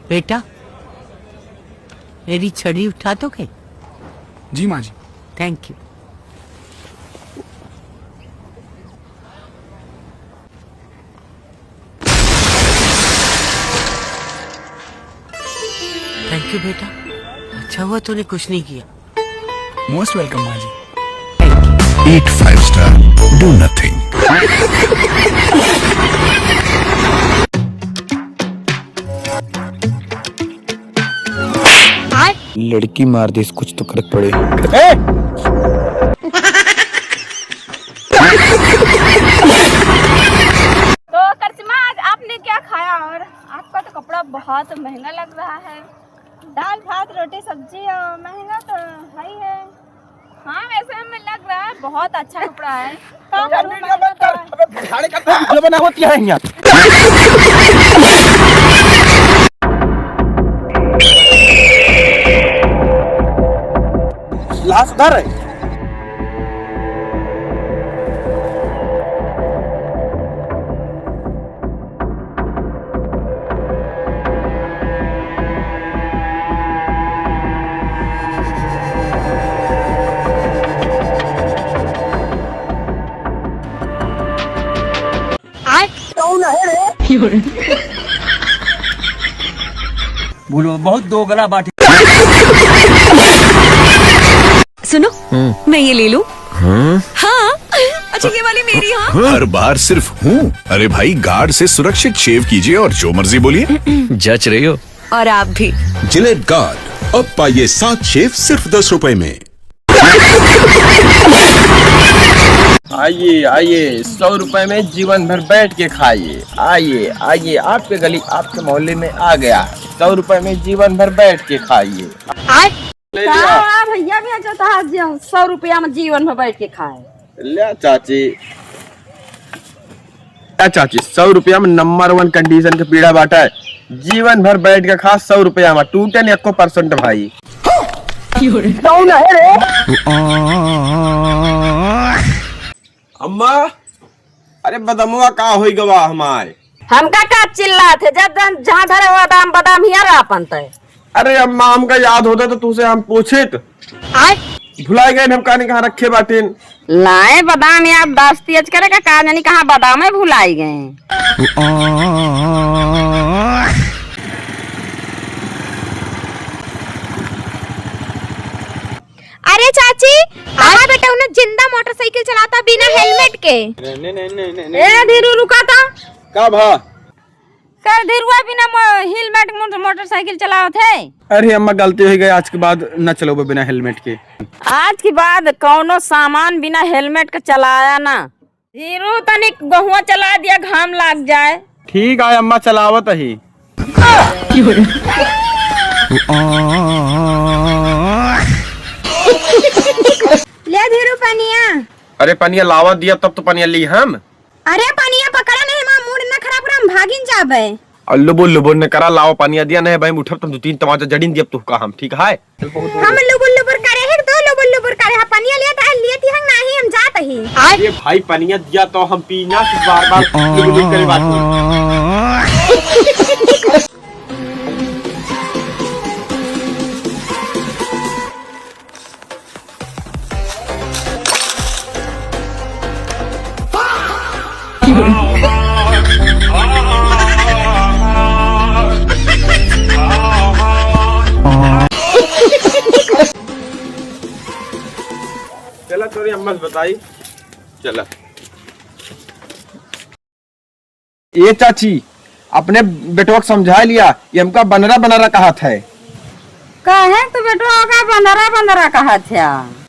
बेटा मेरी छड़ी उठा दोगे? जी माँ जी। Thank you. थैंक यू बेटा, अच्छा हुआ तूने कुछ नहीं किया। मोस्ट वेलकम माँ जी। Eat 5 star, do nothing. लड़की मार दी, कुछ तो कर पड़े। तो करिश्मा, आज आपने क्या खाया? और आपका तो कपड़ा बहुत महंगा लग रहा है। दाल भात रोटी सब्जी और महंगा तो है ही है। हाँ, वैसे हमें लग रहा है बहुत अच्छा कपड़ा है। बना होती है यहाँ। लाश उधर है। बोलो बहुत दोगला बात। सुनो, मैं ये ले लूं? हाँ। अच्छा, ये वाली मेरी। हाँ, हर बार सिर्फ हूँ। अरे भाई, गार्ड से सुरक्षित शेव कीजिए और जो मर्जी बोलिए। जच रही हो। और आप भी। जिलेट गार्ड अब पाइए 7 शेव सिर्फ 10 रुपए में। आइए आइए, 100 रुपए में जीवन भर बैठ के खाइए। आइए आइए, आपके गली आपके मोहल्ले में आ गया। 100 रुपए में जीवन भर बैठ के खाइए। भैया भी चाहता है 100 रुपया में जीवन में बैठ के खाए। ले चाची, चाची 100 रुपया में नंबर 1 कंडीशन के पीड़ा बाटा है। जीवन भर बैठ के खा 100 रुपया में, टूटे नहीं 1% भाई। अम्मा, अरे बदामुआ का होई गवा हमारे। हमका का चिल्ला थे जब जहाँ धरे हुआ दाम बदाम ही अपन तय। अरे अम्मा, हमका याद होता तो तुझसे हम पूछे भुला गए हम कहानी कहाँ रखे बाटे। लाए बादाम याद दास तेज करे का कहा जानी कहाँ बादाम में भुलाई गए। अरे चाची, कहाँ बेटा उन्हें जिंदा मोटरसाइकिल चलाता बिना हेलमेट के। ए धीरू रुका था का भा कर धीरुआ बिना हेलमेट मोटरसाइकिल चलाओ थे। अरे अम्मा, गलती हो गई, आज के बाद न चलो बिना हेलमेट के। आज के बाद कौनो सामान बिना हेलमेट के चलाया ना। धीरू तनिक गहुआ चला दिया, घाम लाग जाए। ठीक है अम्मा, चलावत ही। ले धीरू पनिया। अरे पनिया लावा दिया तब तो पनिया ली हम। अरे पनिया पकड़ा नहीं, मां मूड न खराब कर, हम भागिन जाबे। लुबुल लुबुल ने करा, लावा पनिया दिया नहीं भाई, उठब तुम 2-3 टमाटर जड़ीन दिया तू का हम। ठीक है हम लुबुल लुबुल करे है, तो लुबुल लुबुल करे पनिया लिया हम नहीं, हम जात ही। अरे भाई, पनिया दिया तो हम पीना बार-बार लुबुल करे बात। चला थोड़ी अम्मा बताई। चला ये चाची, अपने बेटवा को समझा लिया, ये हमका बनरा बनरा कहा था। कहे तो बेटवा का बंदरा बंदरा कहा था।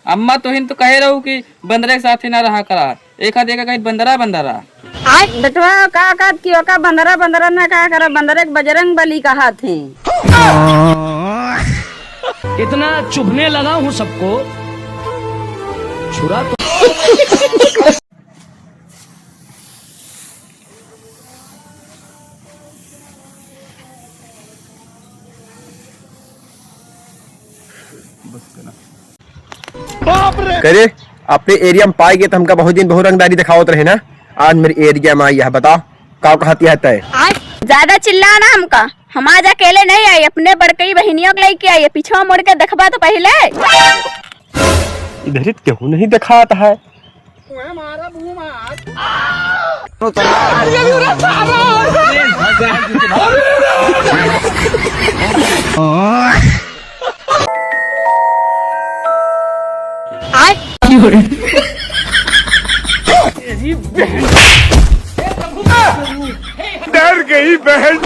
अम्मा तो हिन तो कहे रहू कि बंदरे के साथ ही ना रहा करा, एक हाथ एक कहीं बंदरा बंदरा। बेटवा का क्यों का बंदरा बंदरा ना कहा करा, बंदरे के बजरंग बली कहा थे। इतना चुभने लगा हूँ सबको, छुरा तो। करे अपने एरिया में पाए गए तो हमका बहुत दिन बहुत रंगदारी दिखावत रहे ना। आज मेरे एरिया में आई है, बताओ का कहती है तय। ज्यादा चिल्लाना हमका, हम आज अकेले नहीं आई, अपने बड़कई बहनियों को लेके आई है। पीछे मुड़ के देखबा तो पहले। इधर क्यों नहीं दिखाता है? डर गई बहन।